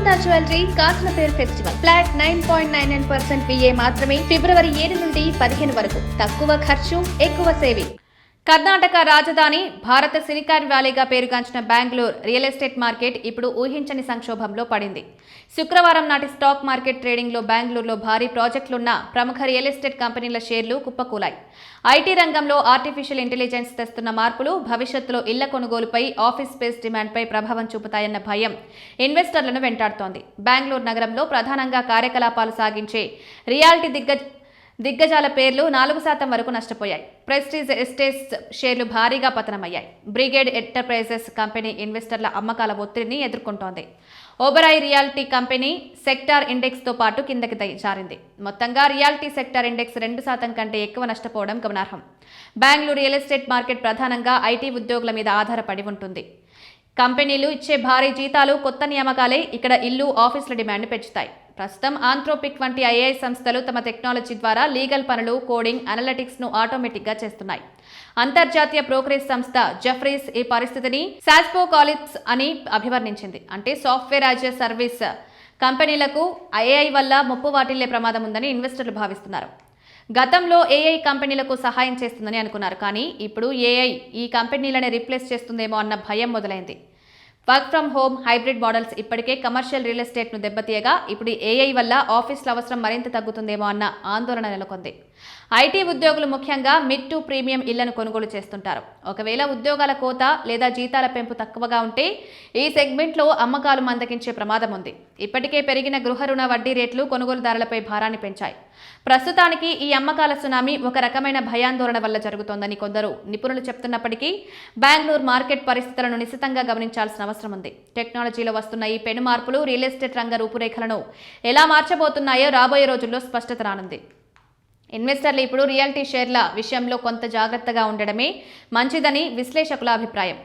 Annapurna jewellery కాసుల పేరు festival flat 9.99% VA మాత్రమే ఫిబ్రవరి 7 నుండి 15 వరకు. తక్కువ ఖర్చు, ఎక్కువ సేవింగ్. కర్ణాటక రాజధాని, భారత సిలికాన్ వ్యాలీగా పేరుగాంచిన బెంగళూరు రియల్ ఎస్టేట్ మార్కెట్ ఇప్పుడు ఊహించని సంక్షోభంలో పడింది. శుక్రవారం నాటి స్టాక్ మార్కెట్ ట్రేడింగ్లో బెంగళూరులో భారీ ప్రాజెక్టులున్న ప్రముఖ రియల్ ఎస్టేట్ కంపెనీల షేర్లు కుప్పకూలాయి. ఐటీ రంగంలో ఆర్టిఫిషియల్ ఇంటెలిజెన్స్ తెస్తున్న మార్పులు భవిష్యత్తులో ఇళ్ల కొనుగోలుపై, ఆఫీస్ స్పేస్ డిమాండ్పై ప్రభావం చూపుతాయన్న భయం ఇన్వెస్టర్లను వెంటాడుతోంది. బెంగళూరు నగరంలో ప్రధానంగా కార్యకలాపాలు సాగించే రియాలిటీ దిగ్గజాల పేర్లు 4% వరకు నష్టపోయాయి. ప్రెస్టీజ్ ఎస్టేట్స్ షేర్లు భారీగా పతనమయ్యాయి. బ్రిగేడ్ ఎంటర్ప్రైజెస్ కంపెనీ ఇన్వెస్టర్ల అమ్మకాల ఒత్తిడిని ఎదుర్కొంటోంది. ఓబెరాయ్ రియాలిటీ కంపెనీ సెక్టార్ ఇండెక్స్తో పాటు కిందకి జారింది. మొత్తంగా రియాలిటీ సెక్టార్ ఇండెక్స్ 2% కంటే ఎక్కువ నష్టపోవడం గమనార్హం. బెంగళూరు రియల్ ఎస్టేట్ మార్కెట్ ప్రధానంగా ఐటీ ఉద్యోగుల మీద ఆధారపడి ఉంటుంది. కంపెనీలు ఇచ్చే భారీ జీతాలు, కొత్త నియామకాలే ఇక్కడ ఇల్లు, ఆఫీసుల డిమాండ్ పెంచుతాయి. ప్రస్తుతం ఆంథ్రోపిక్ వంటి AI సంస్థలు తమ టెక్నాలజీ ద్వారా లీగల్ పనులు, కోడింగ్, అనలిటిక్స్ను ఆటోమేటిక్గా చేస్తున్నాయి. అంతర్జాతీయ బ్రోకరేజ్ సంస్థ జెఫ్రీస్ ఈ పరిస్థితిని సాస్పోకాలిప్స్ అని అభివర్ణించింది. అంటే సాఫ్ట్వేర్ యాజ్ ఎ సర్వీస్ కంపెనీలకు AI వల్ల ముప్పు వాటిల్లే ప్రమాదం ఉందని ఇన్వెస్టర్లు భావిస్తున్నారు. గతంలో AI కంపెనీలకు సహాయం చేస్తుందని అనుకున్నారు. కానీ ఇప్పుడు AI ఈ కంపెనీలను రీప్లేస్ చేస్తుందేమో అన్న భయం మొదలైంది. Work from home, hybrid models ఇప్పటికే కమర్షియల్ రియల్ ఎస్టేట్ను దెబ్బతీయగా ఇప్పుడు AI వల్ల ఆఫీసుల అవసరం మరింత తగ్గుతుందేమో అన్న ఆందోళన నెలకొంది. ఐటీ ఉద్యోగులు ముఖ్యంగా మిడ్ టు ప్రీమియం ఇళ్లను కొనుగోలు చేస్తుంటారు. ఒకవేళ ఉద్యోగాల కోత లేదా జీతాల పెంపు తక్కువగా ఉంటే ఈ సెగ్మెంట్లో అమ్మకాలు మందగించే ప్రమాదం ఉంది. ఇప్పటికే పెరిగిన గృహ రుణ వడ్డీ రేట్లు కొనుగోలుదారులపై భారాన్ని పెంచాయి. ప్రస్తుతానికి ఈ అమ్మకాల సునామీ ఒక రకమైన భయాందోళన వల్ల జరుగుతోందని కొందరు నిపుణులు చెప్తున్నప్పటికీ బెంగళూరు మార్కెట్ పరిస్థితులను నిశితంగా గమనించాల్సిన అవసరం ఉంది. టెక్నాలజీలో వస్తున్న ఈ పెను మార్పులు రియల్ ఎస్టేట్ రంగ రూపురేఖలను ఎలా మార్చబోతున్నాయో రాబోయే రోజుల్లో స్పష్టత రానుంది. ఇన్వెస్టర్లు ఇప్పుడు రియాలిటీ షేర్ల విషయంలో కొంత జాగ్రత్తగా ఉండడమే మంచిదని విశ్లేషకుల అభిప్రాయం.